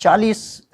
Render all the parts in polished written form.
40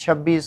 26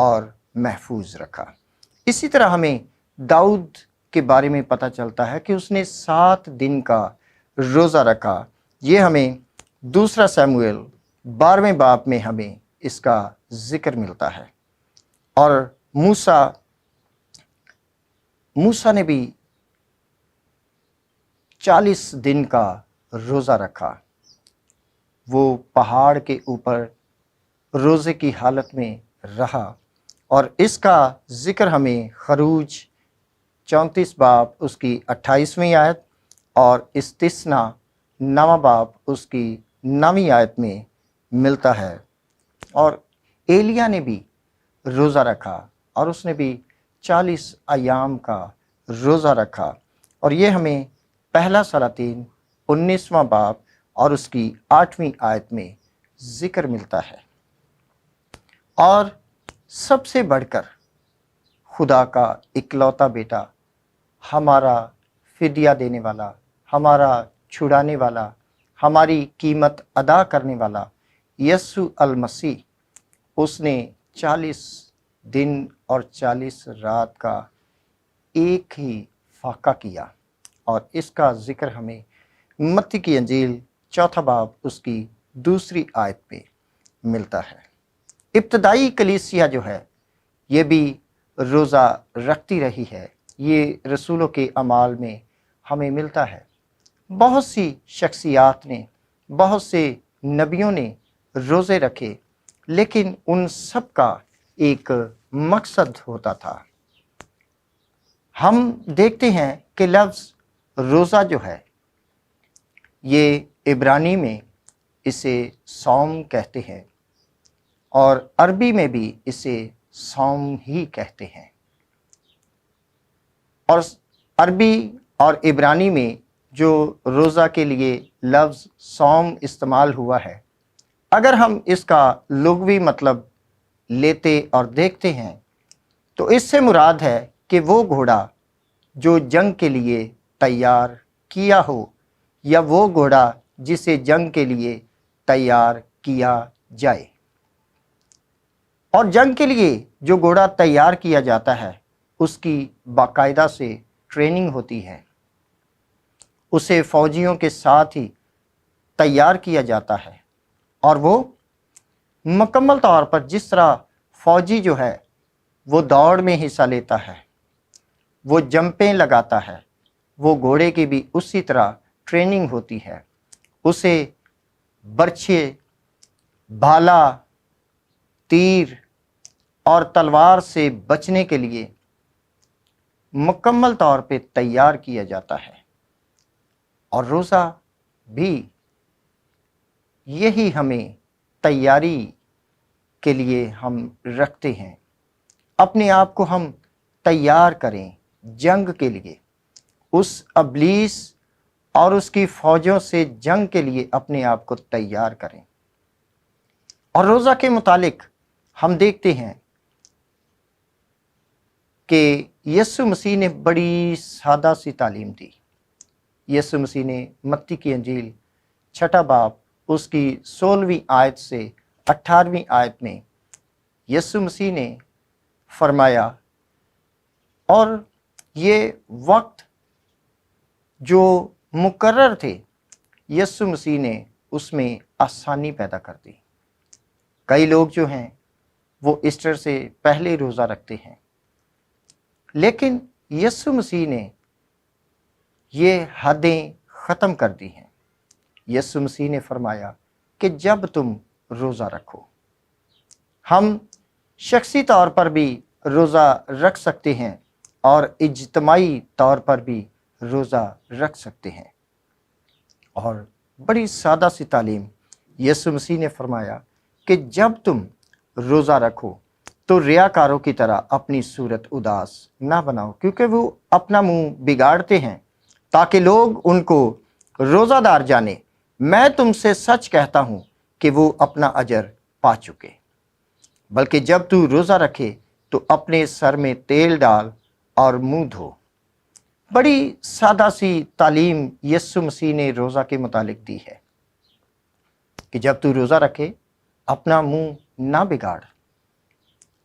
اور محفوظ رکھا۔ اسی طرح ہمیں داؤد کے بارے میں پتہ چلتا ہے کہ اس نے 7 دن کا روزہ رکھا۔ یہ ہمیں دوسرا سموئیل 12ویں باب میں ہمیں اس کا ذکر ملتا ہے۔ اور موسیٰ نے بھی 40 دن کا روزہ رکھا۔ وہ پہاڑ کے اوپر روزے کی حالت میں رہا، اور اس کا ذکر ہمیں خروج 34 باب اس کی 28ویں آیت اور استثنا 9 باب اس کی 9ویں آیت میں ملتا ہے۔ اور ایلیاہ نے بھی روزہ رکھا، اور اس نے بھی 40 ایام کا روزہ رکھا، اور یہ ہمیں پہلا سلاطین 19واں باب اور اس کی 8ویں آیت میں ذکر ملتا ہے۔ اور سب سے بڑھ کر خدا کا اکلوتا بیٹا، ہمارا فدیہ دینے والا، ہمارا چھڑانے والا، ہماری قیمت ادا کرنے والا یسوع المسیح، اس نے 40 دن اور 40 رات کا ایک ہی فاقہ کیا، اور اس کا ذکر ہمیں متی کی انجیل 4 باب اس کی 2 آیت میں ملتا ہے۔ ابتدائی کلیسیا جو ہے یہ بھی روزہ رکھتی رہی ہے۔ یہ رسولوں کے اعمال میں ہمیں ملتا ہے۔ بہت سی شخصیات نے، بہت سے نبیوں نے روزے رکھے، لیکن ان سب کا ایک مقصد ہوتا تھا۔ ہم دیکھتے ہیں کہ لفظ روزہ جو ہے یہ عبرانی میں اسے صوم کہتے ہیں، اور عربی میں بھی اسے صوم ہی کہتے ہیں۔ اور عربی اور عبرانی میں جو روزہ کے لیے لفظ صوم استعمال ہوا ہے، اگر ہم اس کا لغوی مطلب لیتے اور دیکھتے ہیں تو اس سے مراد ہے کہ وہ گھوڑا جو جنگ کے لیے تیار کیا ہو، یا وہ گھوڑا جسے جنگ کے لیے تیار کیا جائے۔ اور جنگ کے لیے جو گھوڑا تیار کیا جاتا ہے اس کی باقاعدہ سے ٹریننگ ہوتی ہے، اسے فوجیوں کے ساتھ ہی تیار کیا جاتا ہے، اور وہ مکمل طور پر جس طرح فوجی جو ہے وہ دوڑ میں حصہ لیتا ہے، وہ جمپیں لگاتا ہے، وہ گھوڑے کی بھی اسی طرح ٹریننگ ہوتی ہے۔ اسے برچھے، بھالا، تیر اور تلوار سے بچنے کے لیے مکمل طور پہ تیار کیا جاتا ہے۔ اور روزہ بھی یہی ہمیں تیاری کے لیے ہم رکھتے ہیں، اپنے آپ کو ہم تیار کریں جنگ کے لیے، اس ابلیس اور اس کی فوجوں سے جنگ کے لیے اپنے آپ کو تیار کریں۔ اور روزہ کے متعلق ہم دیکھتے ہیں کہ یسوع مسیح نے بڑی سادہ سی تعلیم دی۔ یسوع مسیح نے متی کی انجیل 6 باب اس کی 16ویں آیت سے 18ویں آیت میں یسوع مسیح نے فرمایا، اور یہ وقت جو مقرر تھے یسوع مسیح نے اس میں آسانی پیدا کر دی۔ کئی لوگ جو ہیں وہ ایسٹر سے پہلے روزہ رکھتے ہیں، لیکن یسوع مسیح نے یہ حدیں ختم کر دی ہیں۔ یسوع مسیح نے فرمایا کہ جب تم روزہ رکھو، ہم شخصی طور پر بھی روزہ رکھ سکتے ہیں اور اجتماعی طور پر بھی روزہ رکھ سکتے ہیں۔ اور بڑی سادہ سی تعلیم یسوع مسیح نے فرمایا کہ جب تم روزہ رکھو تو ریاکاروں کی طرح اپنی صورت اداس نہ بناؤ، کیونکہ وہ اپنا منہ بگاڑتے ہیں تاکہ لوگ ان کو روزہ دار جانے۔ میں تم سے سچ کہتا ہوں کہ وہ اپنا اجر پا چکے۔ بلکہ جب تو روزہ رکھے تو اپنے سر میں تیل ڈال اور منہ دھو۔ بڑی سادہ سی تعلیم یسوع مسیح نے روزہ کے متعلق دی ہے کہ جب تو روزہ رکھے اپنا منہ نہ بگاڑ،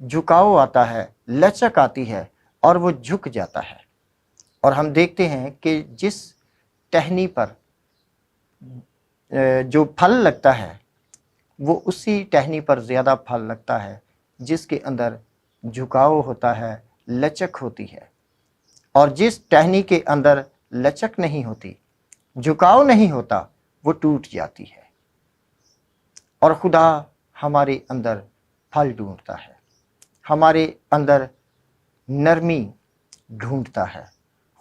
جھکاؤ آتا ہے، لچک آتی ہے اور وہ جھک جاتا ہے۔ اور ہم دیکھتے ہیں کہ جس ٹہنی پر جو پھل لگتا ہے وہ اسی ٹہنی پر زیادہ پھل لگتا ہے جس کے اندر جھکاؤ ہوتا ہے، لچک ہوتی ہے۔ اور جس ٹہنی کے اندر لچک نہیں ہوتی، جھکاؤ نہیں ہوتا، وہ ٹوٹ جاتی ہے۔ اور خدا ہمارے اندر پھل ڈھونڈتا ہے، ہمارے اندر نرمی ڈھونڈتا ہے۔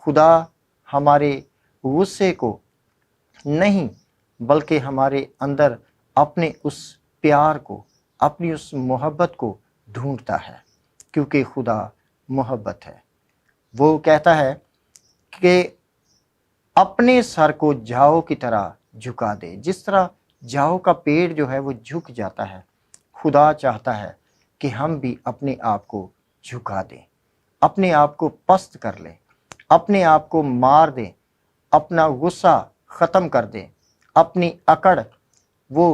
خدا ہمارے غصے کو نہیں بلکہ ہمارے اندر اپنے اس پیار کو، اپنی اس محبت کو ڈھونڈتا ہے، کیونکہ خدا محبت ہے۔ وہ کہتا ہے کہ اپنے سر کو جاؤ کی طرح جھکا دے۔ جس طرح جاؤ کا پیڑ جو ہے وہ جھک جاتا ہے، خدا چاہتا ہے کہ ہم بھی اپنے آپ کو جھکا دیں، اپنے آپ کو پست کر لیں، اپنے آپ کو مار دیں، اپنا غصہ ختم کر دیں، اپنی اکڑ وہ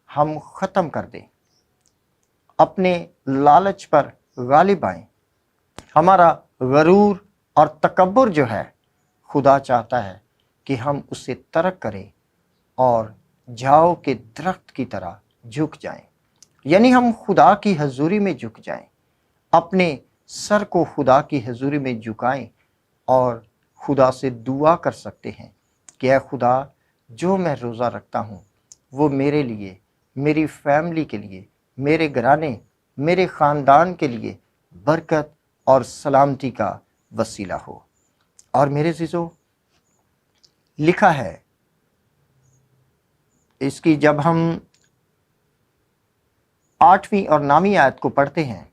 ہم ختم کر دیں، اپنے لالچ پر غالب آئیں۔ ہمارا غرور اور تکبر جو ہے، خدا چاہتا ہے کہ ہم اسے ترک کریں اور جاؤ کے درخت کی طرح جھک جائیں، یعنی ہم خدا کی حضوری میں جھک جائیں، اپنے سر کو خدا کی حضوری میں جھکائیں اور خدا سے دعا کر سکتے ہیں کہ اے خدا، جو میں روزہ رکھتا ہوں وہ میرے لیے، میری فیملی کے لیے، میرے گھرانے، میرے خاندان کے لیے برکت اور سلامتی کا وسیلہ ہو۔ اور میرے عزیزو، لکھا ہے اس کی جب ہم 8ویں اور 9ویں آیت کو پڑھتے ہیں،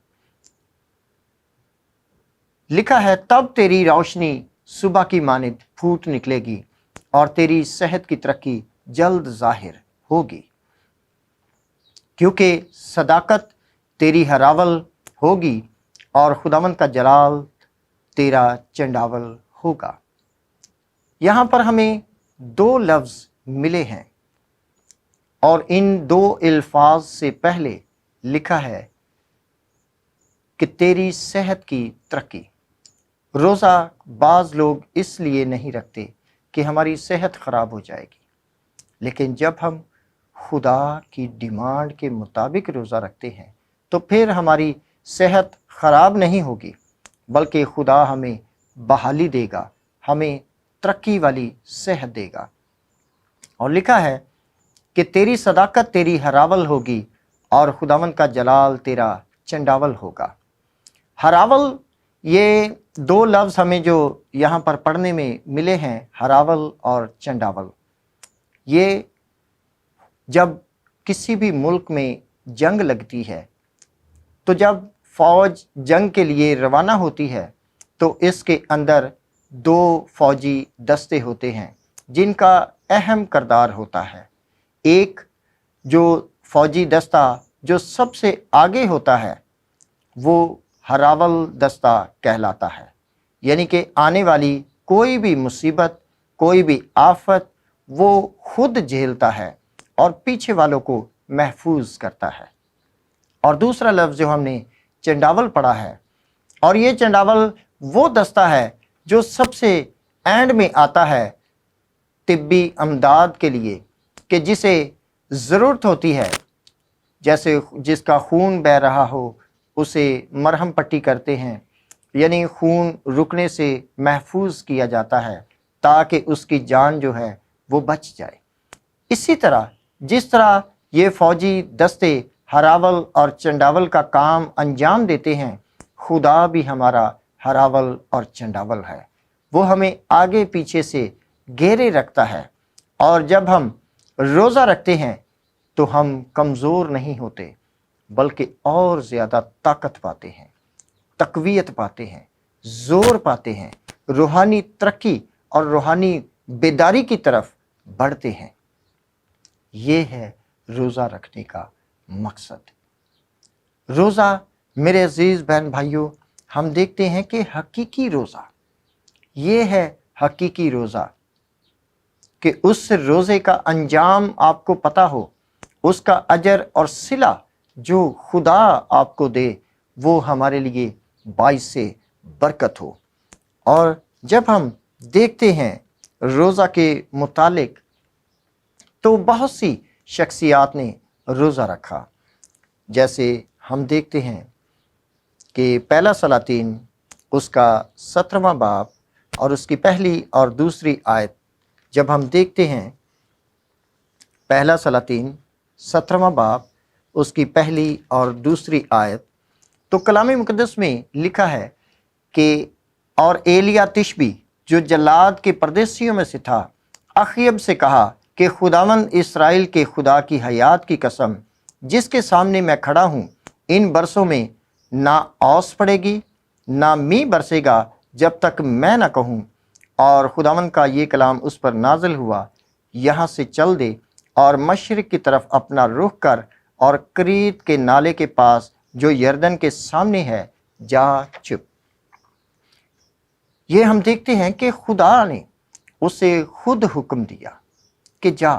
لکھا ہے تب تیری روشنی صبح کی مانند پھوٹ نکلے گی اور تیری صحت کی ترقی جلد ظاہر ہوگی، کیونکہ صداقت تیری ہراول ہوگی اور خداوند کا جلال تیرا چنڈاول ہوگا۔ یہاں پر ہمیں 2 لفظ ملے ہیں اور ان 2 الفاظ سے پہلے لکھا ہے کہ تیری صحت کی ترقی۔ روزہ بعض لوگ اس لیے نہیں رکھتے کہ ہماری صحت خراب ہو جائے گی، لیکن جب ہم خدا کی ڈیمانڈ کے مطابق روزہ رکھتے ہیں تو پھر ہماری صحت خراب نہیں ہوگی، بلکہ خدا ہمیں بحالی دے گا، ہمیں ترقی والی صحت دے گا۔ اور لکھا ہے کہ تیری صداقت تیری ہراول ہوگی اور خداوند کا جلال تیرا چنڈاول ہوگا۔ ہراول، یہ 2 لفظ ہمیں جو یہاں پر پڑھنے میں ملے ہیں، ہراول اور چنڈاول، یہ جب کسی بھی ملک میں جنگ لگتی ہے تو جب فوج جنگ کے لیے روانہ ہوتی ہے تو اس کے اندر 2 فوجی دستے ہوتے ہیں جن کا اہم کردار ہوتا ہے۔ ایک جو فوجی دستہ جو سب سے آگے ہوتا ہے وہ ہراول دستہ کہلاتا ہے، یعنی کہ آنے والی کوئی بھی مصیبت، کوئی بھی آفت وہ خود جھیلتا ہے اور پیچھے والوں کو محفوظ کرتا ہے۔ اور دوسرا لفظ جو ہم نے چنڈاول پڑھا ہے، اور یہ چنڈاول وہ دستہ ہے جو سب سے اینڈ میں آتا ہے طبی امداد کے لیے، کہ جسے ضرورت ہوتی ہے، جیسے جس کا خون بہہ رہا ہو اسے مرہم پٹی کرتے ہیں، یعنی خون رکنے سے محفوظ کیا جاتا ہے تاکہ اس کی جان جو ہے وہ بچ جائے۔ اسی طرح جس طرح یہ فوجی دستے ہراول اور چنڈاول کا کام انجام دیتے ہیں، خدا بھی ہمارا ہراول اور چنڈاول ہے۔ وہ ہمیں آگے پیچھے سے گھیرے رکھتا ہے، اور جب ہم روزہ رکھتے ہیں تو ہم کمزور نہیں ہوتے بلکہ اور زیادہ طاقت پاتے ہیں، تقویت پاتے ہیں، زور پاتے ہیں، روحانی ترقی اور روحانی بیداری کی طرف بڑھتے ہیں۔ یہ ہے روزہ رکھنے کا مقصد۔ روزہ میرے عزیز بہن بھائیوں، ہم دیکھتے ہیں کہ حقیقی روزہ یہ ہے، حقیقی روزہ کہ اس روزے کا انجام آپ کو پتہ ہو، اس کا اجر اور صلہ جو خدا آپ کو دے وہ ہمارے لیے باعث سے برکت ہو۔ اور جب ہم دیکھتے ہیں روزہ کے متعلق تو بہت سی شخصیات نے روزہ رکھا۔ جیسے ہم دیکھتے ہیں کہ پہلا سلاطین اس کا 17واں باب اور اس کی پہلی اور دوسری آیت جب ہم دیکھتے ہیں، پہلا سلاطین 17واں باب اس کی پہلی اور دوسری آیت، تو کلام مقدس میں لکھا ہے کہ اور ایلیا تشبی جو جلاد کے پردیسیوں میں سے تھا اخیب سے کہا کہ خداوند اسرائیل کے خدا کی حیات کی قسم جس کے سامنے میں کھڑا ہوں، ان برسوں میں نہ اوس پڑے گی نہ می برسے گا جب تک میں نہ کہوں۔ اور خداوند کا یہ کلام اس پر نازل ہوا، یہاں سے چل دے اور مشرق کی طرف اپنا رخ کر اور کریت کے نالے کے پاس جو یردن کے سامنے ہے جا چھپ۔ یہ ہم دیکھتے ہیں کہ خدا نے اسے خود حکم دیا کہ جا۔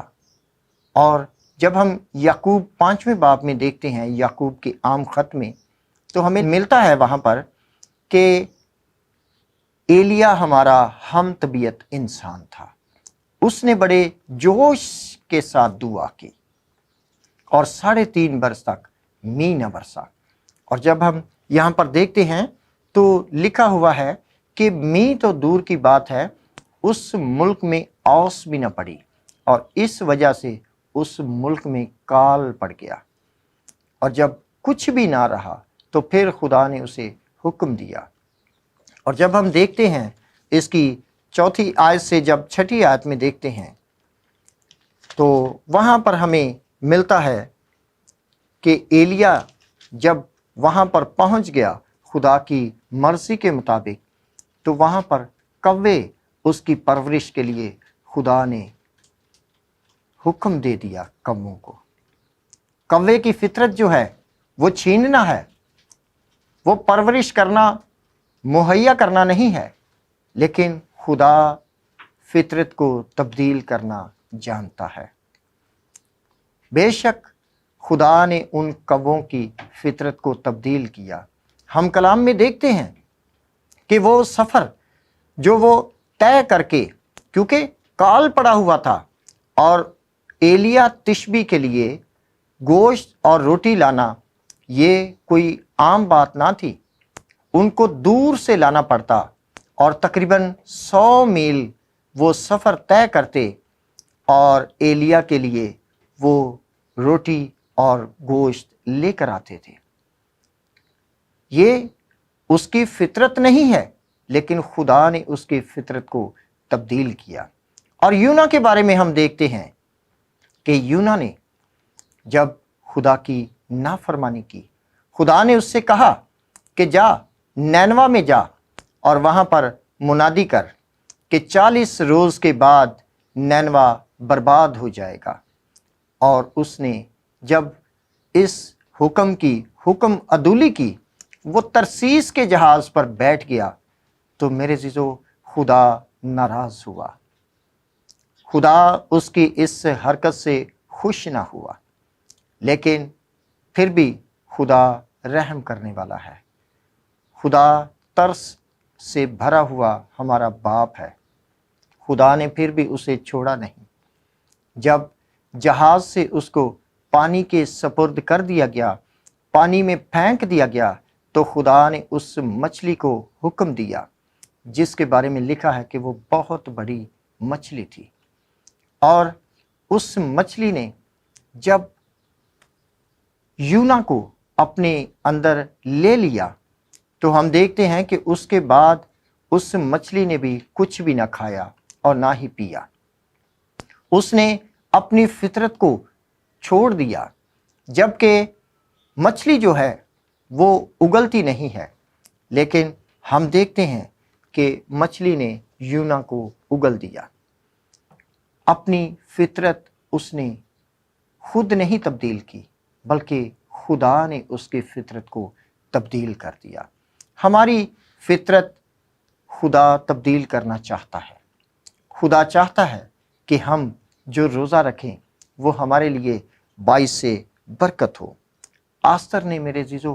اور جب ہم یعقوب 5ویں باب میں دیکھتے ہیں، یعقوب کے عام خط میں، تو ہمیں ملتا ہے وہاں پر کہ ایلیا ہمارا ہم طبیعت انسان تھا، اس نے بڑے جوش کے ساتھ دعا کی اور 3.5 برس تک می نہ برسا۔ اور جب ہم یہاں پر دیکھتے ہیں تو لکھا ہوا ہے کہ می تو دور کی بات ہے، اس ملک میں اوس بھی نہ پڑی، اور اس وجہ سے اس ملک میں کال پڑ گیا۔ اور جب کچھ بھی نہ رہا تو پھر خدا نے اسے حکم دیا۔ اور جب ہم دیکھتے ہیں اس کی 4 آیت سے جب 6 آیت میں دیکھتے ہیں تو وہاں پر ہمیں ملتا ہے کہ ایلیا جب وہاں پر پہنچ گیا خدا کی مرضی کے مطابق، تو وہاں پر کوے اس کی پرورش کے لیے خدا نے حکم دے دیا۔ کووں کو، کوے کی فطرت جو ہے وہ چھیننا ہے، وہ پرورش کرنا مہیا کرنا نہیں ہے، لیکن خدا فطرت کو تبدیل کرنا جانتا ہے۔ بے شک خدا نے ان کووں کی فطرت کو تبدیل کیا۔ ہم کلام میں دیکھتے ہیں کہ وہ سفر جو وہ طے کر کے، کیونکہ کال پڑا ہوا تھا اور ایلیا تشبی کے لیے گوشت اور روٹی لانا یہ کوئی عام بات نہ تھی، ان کو دور سے لانا پڑتا اور تقریباً 100 میل وہ سفر طے کرتے، اور ایلیا کے لیے وہ روٹی اور گوشت لے کر آتے تھے۔ یہ اس کی فطرت نہیں ہے، لیکن خدا نے اس کی فطرت کو تبدیل کیا۔ اور یونا کے بارے میں ہم دیکھتے ہیں کہ یونا نے جب خدا کی نافرمانی کی، خدا نے اس سے کہا کہ جا نینوا میں جا اور وہاں پر منادی کر کہ 40 روز کے بعد نینوا برباد ہو جائے گا۔ اور اس نے جب اس حکم عدولی کی، وہ ترسیس کے جہاز پر بیٹھ گیا، تو میرے عزیزو خدا ناراض ہوا، خدا اس کی اس حرکت سے خوش نہ ہوا، لیکن پھر بھی خدا رحم کرنے والا ہے، خدا ترس سے بھرا ہوا ہمارا باپ ہے۔ خدا نے پھر بھی اسے چھوڑا نہیں۔ جب جہاز سے اس کو پانی کے سپرد کر دیا گیا، پانی میں پھینک دیا گیا، تو خدا نے اس مچھلی کو حکم دیا جس کے بارے میں لکھا ہے کہ وہ بہت بڑی مچھلی تھی۔ اور اس مچھلی نے جب یونا کو اپنے اندر لے لیا، تو ہم دیکھتے ہیں کہ اس کے بعد اس مچھلی نے بھی کچھ بھی نہ کھایا اور نہ ہی پیا۔ اس نے اپنی فطرت کو چھوڑ دیا، جبکہ مچھلی جو ہے وہ اگلتی نہیں ہے، لیکن ہم دیکھتے ہیں کہ مچھلی نے یونا کو اگل دیا۔ اپنی فطرت اس نے خود نہیں تبدیل کی، بلکہ خدا نے اس کی فطرت کو تبدیل کر دیا۔ ہماری فطرت خدا تبدیل کرنا چاہتا ہے۔ خدا چاہتا ہے کہ ہم جو روزہ رکھیں وہ ہمارے لیے باعث برکت ہو۔ آستر نے میرے عزیزو